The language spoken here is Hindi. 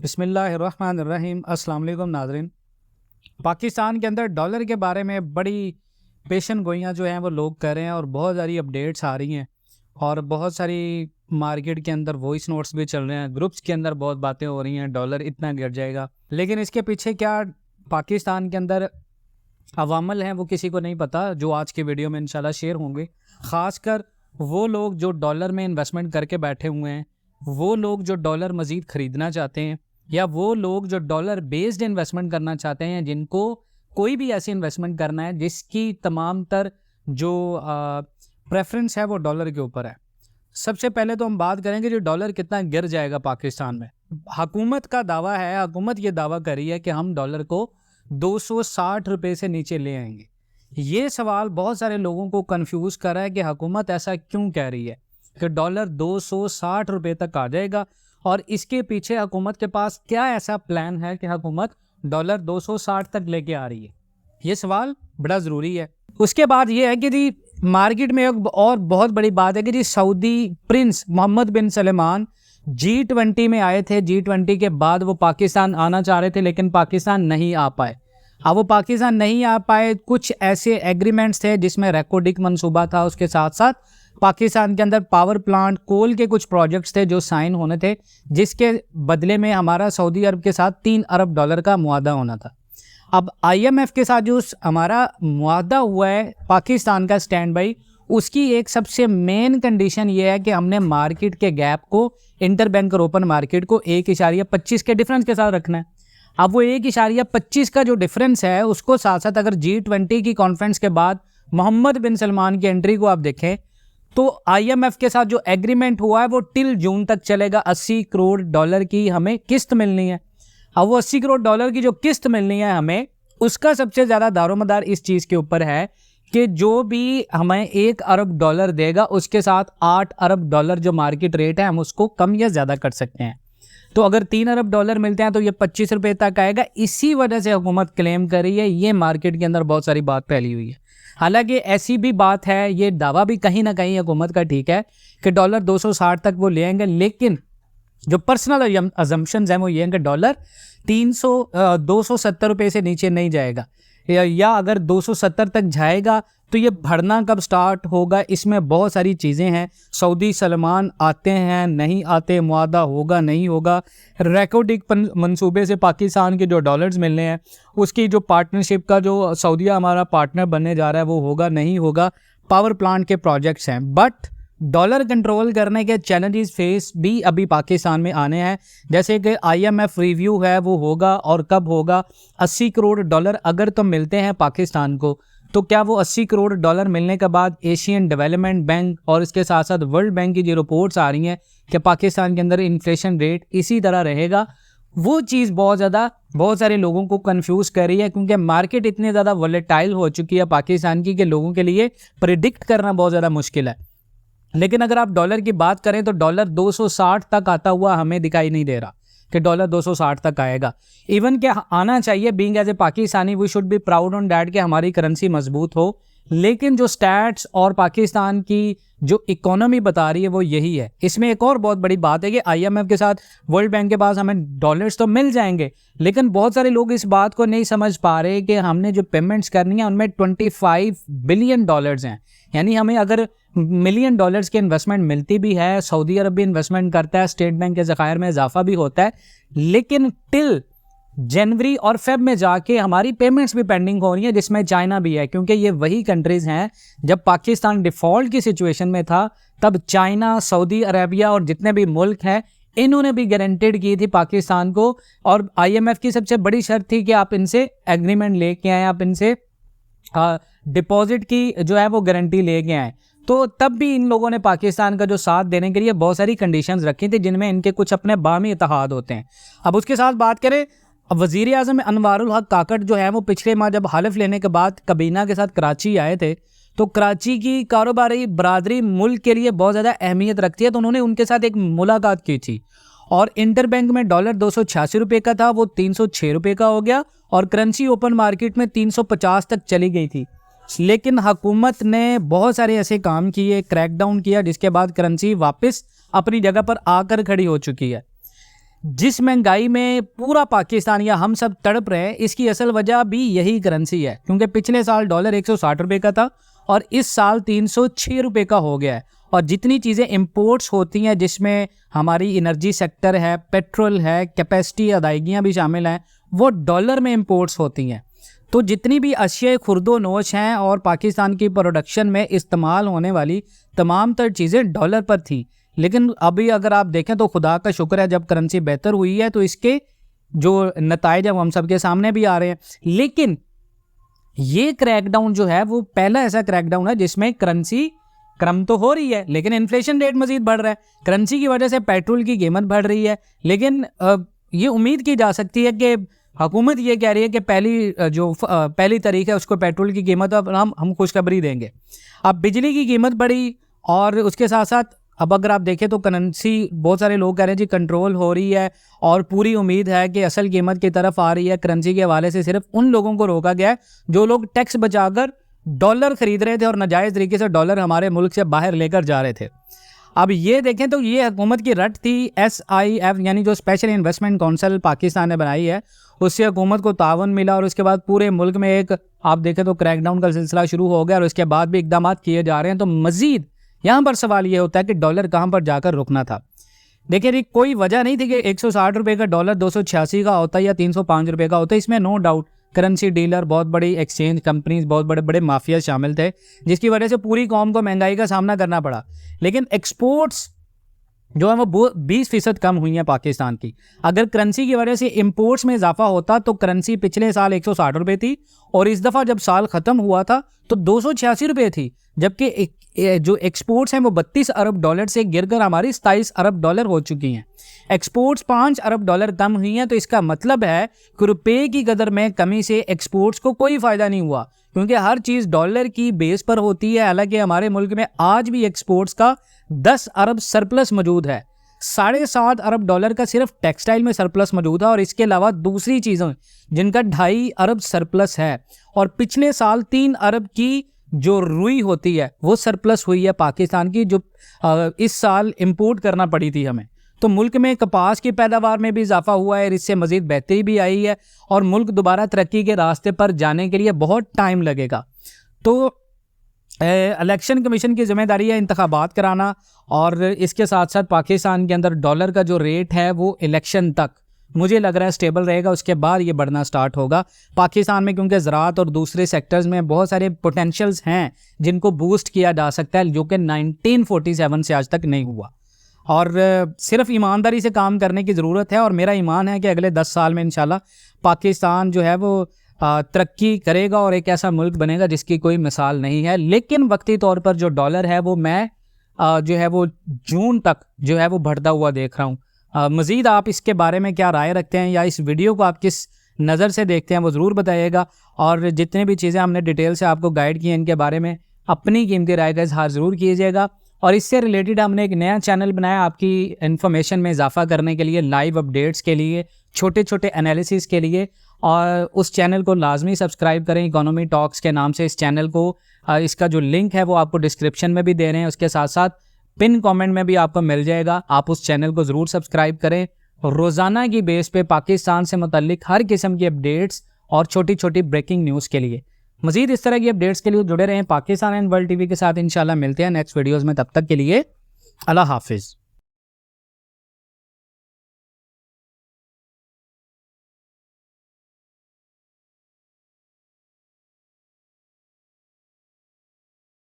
बिस्मिल्लाहिर्रहमानिर्रहीम। अस्सलाम वालेकुम नाज़रीन। पाकिस्तान के अंदर डॉलर के बारे में बड़ी पेशन गोइयाँ जो हैं वो लोग कर रहे हैं और बहुत सारी अपडेट्स आ रही हैं और बहुत सारी मार्केट के अंदर वॉइस नोट्स भी चल रहे हैं, ग्रुप्स के अंदर बहुत बातें हो रही हैं, डॉलर इतना गिर जाएगा। लेकिन इसके पीछे क्या पाकिस्तान के अंदर अवामल हैं वो किसी को नहीं पता, जो आज की वीडियो में इंशाल्लाह शेयर होंगे। ख़ासकर वो लोग जो डॉलर में इन्वेस्टमेंट करके बैठे हुए हैं, वो लोग जो डॉलर मज़ीद ख़रीदना चाहते हैं, या वो लोग जो डॉलर बेस्ड इन्वेस्टमेंट करना चाहते हैं, जिनको कोई भी ऐसी इन्वेस्टमेंट करना है जिसकी तमाम तर जो प्रेफरेंस है वो डॉलर के ऊपर है। सबसे पहले तो हम बात करेंगे जो डॉलर कितना गिर जाएगा पाकिस्तान में। हुकूमत का दावा है, हुकूमत ये दावा कर रही है कि हम डॉलर को 260 रुपये से नीचे ले आएंगे। ये सवाल बहुत सारे लोगों को कंफ्यूज कर रहा है कि हुकूमत ऐसा क्यों कह रही है कि डॉलर 260 रुपये तक आ जाएगा, और इसके पीछे हुकूमत के पास क्या ऐसा प्लान है कि हुकूमत डॉलर 260 तक लेके आ रही है। ये सवाल बड़ा ज़रूरी है। उसके बाद ये है कि जी मार्केट में एक और बहुत बड़ी बात है कि जी सऊदी प्रिंस मोहम्मद बिन सलमान G20 में आए थे। G20 के बाद वो पाकिस्तान आना चाह रहे थे, लेकिन पाकिस्तान नहीं आ पाए। अब वो पाकिस्तान नहीं आ पाए, कुछ ऐसे एग्रीमेंट्स थे जिसमें रेकोडिक मंसूबा था, उसके साथ साथ पाकिस्तान के अंदर पावर प्लांट, कोल के कुछ प्रोजेक्ट्स थे जो साइन होने थे, जिसके बदले में हमारा सऊदी अरब के साथ $3 अरब का मुआहदा होना था। अब IMF के साथ जो हमारा मुआहदा हुआ है पाकिस्तान का स्टैंड बाई, उसकी एक सबसे मेन कंडीशन ये है कि हमने मार्केट के गैप को, इंटर बैंक और ओपन मार्केट को 1.25 के डिफरेंस के साथ रखना है। अब वो 1.25 का जो डिफरेंस है उसको साथ साथ अगर G20 की कॉन्फ्रेंस के बाद मोहम्मद बिन सलमान की एंट्री को आप देखें तो IMF के साथ जो एग्रीमेंट हुआ है वो टिल जून तक चलेगा। $80 करोड़ की हमें किस्त मिलनी है। अब वो $80 करोड़ की जो किस्त मिलनी है हमें, उसका सबसे ज़्यादा दारोमदार इस चीज़ के ऊपर है कि जो भी हमें $1 अरब देगा उसके साथ $8 अरब जो मार्केट रेट है हम उसको कम या ज़्यादा कर सकते हैं। तो अगर $3 अरब मिलते हैं तो ये 25 रुपये तक आएगा। इसी वजह से हुकूमत क्लेम कर रही है। ये मार्केट के अंदर बहुत सारी बात फैली हुई है। हालांकि ऐसी भी बात है, ये दावा भी कहीं ना कहीं हुकूमत का ठीक है कि डॉलर 260 तक वो ले आएंगे, लेकिन जो पर्सनल अजम्पशंस हैं वो ये हैं कि डॉलर 270 रुपये से नीचे नहीं जाएगा, या अगर 270 तक जाएगा तो ये बढ़ना कब स्टार्ट होगा, इसमें बहुत सारी चीज़ें हैं। सऊदी सलमान आते हैं नहीं आते, मुआहदा होगा नहीं होगा, रेकोडिक मंसूबे से पाकिस्तान के जो डॉलर्स मिलने हैं उसकी जो पार्टनरशिप का जो सऊदीया हमारा पार्टनर बनने जा रहा है वो होगा नहीं होगा, पावर प्लांट के प्रोजेक्ट्स हैं। बट डॉलर कंट्रोल करने के चैलेंजेस फेस भी अभी पाकिस्तान में आने हैं, जैसे कि IMF रिव्यू है वो होगा, और कब होगा। $80 करोड़ अगर तो मिलते हैं पाकिस्तान को, तो क्या वो $80 करोड़ मिलने के बाद एशियन डेवलपमेंट बैंक और इसके साथ साथ वर्ल्ड बैंक की जो रिपोर्ट्स आ रही हैं कि पाकिस्तान के अंदर इन्फ्लेशन रेट इसी तरह रहेगा, वो चीज़ बहुत सारे लोगों को कंफ्यूज कर रही है, क्योंकि मार्केट इतनी ज़्यादा वोलेटाइल हो चुकी है पाकिस्तान की कि लोगों के लिए प्रिडिक्ट करना बहुत ज़्यादा मुश्किल है। लेकिन अगर आप डॉलर की बात करें तो डॉलर 260 तक आता हुआ हमें दिखाई नहीं दे रहा कि डॉलर 260 तक आएगा। इवन क्या आना चाहिए, being as a Pakistani we should be proud on that कि हमारी करेंसी मजबूत हो, लेकिन जो स्टैट्स और पाकिस्तान की जो इकोनॉमी बता रही है वो यही है। इसमें एक और बहुत बड़ी बात है कि IMF के साथ वर्ल्ड बैंक के पास हमें डॉलर्स तो मिल जाएंगे, लेकिन बहुत सारे लोग इस बात को नहीं समझ पा रहे कि हमने जो पेमेंट्स करनी है उनमें $25 बिलियन हैं। यानी हमें अगर $1 मिलियन की इन्वेस्टमेंट मिलती भी है, सऊदी अरब भी इन्वेस्टमेंट करता है, स्टेट बैंक के ज़खायर में इजाफा भी होता है, लेकिन टिल जनवरी और फेब में जाके हमारी पेमेंट्स भी पेंडिंग हो रही है, जिसमें चाइना भी है, क्योंकि ये वही कंट्रीज़ हैं जब पाकिस्तान डिफ़ॉल्ट की सिचुएशन में था तब चाइना, सऊदी अरेबिया और जितने भी मुल्क हैं इन्होंने भी गारंटेड की थी पाकिस्तान को, और IMF की सबसे बड़ी शर्त थी कि आप इनसे एग्रीमेंट लेके आएँ, आप इनसे डिपॉजिट की जो है वो गारंटी लेके आएँ। तो तब भी इन लोगों ने पाकिस्तान का जो साथ देने के लिए बहुत सारी कंडीशंस रखी थी, जिनमें इनके कुछ अपने बामी इत्तेहाद होते हैं। अब उसके साथ बात करें, अब वज़ीर आज़म अनवारुल हक काकड़ जो है वो पिछले माह जब हलफ लेने के बाद कबीना के साथ कराची आए थे, तो कराची की कारोबारी बरादरी मुल्क के लिए बहुत ज़्यादा अहमियत रखती है, तो उन्होंने उनके साथ एक मुलाकात की थी, और इंटर बैंक में डॉलर 286 रुपये का था वो 306 रुपये का हो गया, और करेंसी ओपन मार्केट में 350 तक चली गई थी। लेकिन हुकूमत ने बहुत सारे ऐसे काम किए, क्रैकडाउन किया, जिसके बाद करेंसी वापस अपनी जगह पर आकर खड़ी हो चुकी है। जिस महंगाई में पूरा पाकिस्तान या हम सब तड़प रहे हैं, इसकी असल वजह भी यही करेंसी है, क्योंकि पिछले साल डॉलर 160 रुपये का था और इस साल 306 रुपये का हो गया है। और जितनी चीज़ें इंपोर्ट्स होती हैं, जिसमें हमारी एनर्जी सेक्टर है, पेट्रोल है, कैपेसिटी अदायगियाँ भी शामिल हैं, वो डॉलर में इंपोर्ट्स होती हैं। तो जितनी भी अशिया खुर्दो नोश हैं और पाकिस्तान की प्रोडक्शन में इस्तेमाल होने वाली तमाम तर चीज़ें डॉलर पर थी। लेकिन अभी अगर आप देखें तो खुदा का शुक्र है, जब करेंसी बेहतर हुई है तो इसके जो नताइज हैं वो हम सबके सामने भी आ रहे हैं। लेकिन ये क्रैकडाउन जो है वो पहला ऐसा क्रैकडाउन है जिसमें करेंसी कम तो हो रही है लेकिन इन्फ्लेशन रेट मजीद बढ़ रहा है। करेंसी की वजह से पेट्रोल की कीमत बढ़ रही है, लेकिन ये उम्मीद की जा सकती है कि हुकूमत ये कह रही है कि पहली तारीख है उसको पेट्रोल की कीमत अब हम खुशखबरी देंगे। अब बिजली की कीमत बढ़ी और उसके साथ साथ अब अगर आप देखें तो करेंसी, बहुत सारे लोग कह रहे हैं जी कंट्रोल हो रही है और पूरी उम्मीद है कि असल कीमत की तरफ आ रही है। करेंसी के हवाले से सिर्फ उन लोगों को रोका गया है जो लोग टैक्स बचाकर डॉलर खरीद रहे थे और नाजायज़ तरीके से डॉलर हमारे मुल्क से बाहर लेकर जा रहे थे। अब ये देखें तो ये हुकूमत की रट थी। SIF यानी जो स्पेशल इन्वेस्टमेंट काउंसिल पाकिस्तान ने बनाई है, उससे हुकूमत को तावन मिला और उसके बाद पूरे मुल्क में एक आप देखें तो क्रैकडाउन का सिलसिला शुरू हो गया और उसके बाद भी इकदाम किए जा रहे हैं। तो मज़ीद यहाँ पर सवाल ये होता है कि डॉलर कहाँ पर जाकर रुकना था। देखिए जी, कोई वजह नहीं थी कि 160 रुपये का डॉलर 286 का होता या 305 रुपये का होता। इसमें नो डाउट करेंसी डीलर, बहुत बड़ी एक्सचेंज कंपनीज, बहुत बड़े बड़े माफिया शामिल थे, जिसकी वजह से पूरी कौम को महंगाई का सामना करना पड़ा। लेकिन एक्सपोर्ट्स जो है वो 20% कम हुई है पाकिस्तान की। अगर करेंसी की वजह से इंपोर्ट्स में इजाफा होता तो करेंसी पिछले साल 160 रुपये थी और इस दफ़ा जब साल ख़त्म हुआ था तो 286 रुपये थी, जबकि जो एक्सपोर्ट्स हैं वो 32 अरब डॉलर से गिरकर हमारी 27 अरब डॉलर हो चुकी हैं। एक्सपोर्ट्स 5 अरब डॉलर कम हुई हैं, तो इसका मतलब है कि रुपये की कदर में कमी से एक्सपोर्ट्स को कोई फ़ायदा नहीं हुआ, क्योंकि हर चीज़ डॉलर की बेस पर होती है। हालांकि हमारे मुल्क में आज भी एक्सपोर्ट्स का 10 अरब सरप्लस मौजूद है। 7.5 अरब डॉलर का सिर्फ टेक्सटाइल में सरप्लस मौजूद है और इसके अलावा दूसरी चीज़ों जिनका 2.5 अरब सरप्लस है। और पिछले साल 3 अरब की जो रुई होती है वो सरप्लस हुई है पाकिस्तान की, जो इस साल इंपोर्ट करना पड़ी थी हमें। तो मुल्क में कपास की पैदावार में भी इजाफा हुआ है, इससे मज़ीद बेहतरी भी आई है और मुल्क दोबारा तरक्की के रास्ते पर जाने के लिए बहुत टाइम लगेगा। तो इलेक्शन कमीशन की जिम्मेदारी है इंतखाबात कराना और इसके साथ साथ पाकिस्तान के अंदर डॉलर का जो रेट है वो इलेक्शन तक मुझे लग रहा है स्टेबल रहेगा, उसके बाद ये बढ़ना स्टार्ट होगा पाकिस्तान में, क्योंकि ज़राअत और दूसरे सेक्टर्स में बहुत सारे पोटेंशियल्स हैं जिनको बूस्ट किया जा सकता है, जो कि 1947 से आज तक नहीं हुआ। और सिर्फ ईमानदारी से काम करने की ज़रूरत है और मेरा ईमान है कि अगले 10 साल में इंशाल्लाह पाकिस्तान जो है वो तरक्की करेगा और एक ऐसा मुल्क बनेगा जिसकी कोई मिसाल नहीं है। लेकिन वक्ती तौर पर जो डॉलर है वो मैं जो है वो जून तक जो है वो बढ़ता हुआ देख रहा हूँ। मज़ीद आप इसके बारे में क्या राय रखते हैं या इस वीडियो को आप किस नज़र से देखते हैं वो ज़रूर बताइएगा। और जितने भी चीज़ें हमने डिटेल से आपको गाइड की हैं इनके बारे में अपनी कीमती राय का इजहार ज़रूर कीजिएगा। और इससे रिलेटेड हमने एक नया चैनल बनाया आपकी इन्फॉर्मेशन में इजाफा करने के लिए, लाइव अपडेट्स के लिए, छोटे छोटे एनालिसिस के लिए, और उस चैनल को लाजमी सब्सक्राइब करें। इकोनॉमी टॉक्स के नाम से इस चैनल को, इसका जो लिंक है वो आपको डिस्क्रिप्शन में भी दे रहे हैं, उसके साथ साथ पिन कमेंट में भी आपको मिल जाएगा। आप उस चैनल को ज़रूर सब्सक्राइब करें। रोज़ाना की बेस पे पाकिस्तान से मुतल्लिक हर किस्म की अपडेट्स और छोटी छोटी ब्रेकिंग न्यूज़ के लिए, मज़ीद इस तरह की अपडेट्स के लिए जुड़े रहें पाकिस्तान एंड वर्ल्ड टीवी के साथ। इंशाल्लाह मिलते हैं नेक्स्ट वीडियोज़ में, तब तक के लिए अल्लाह हाफिज़।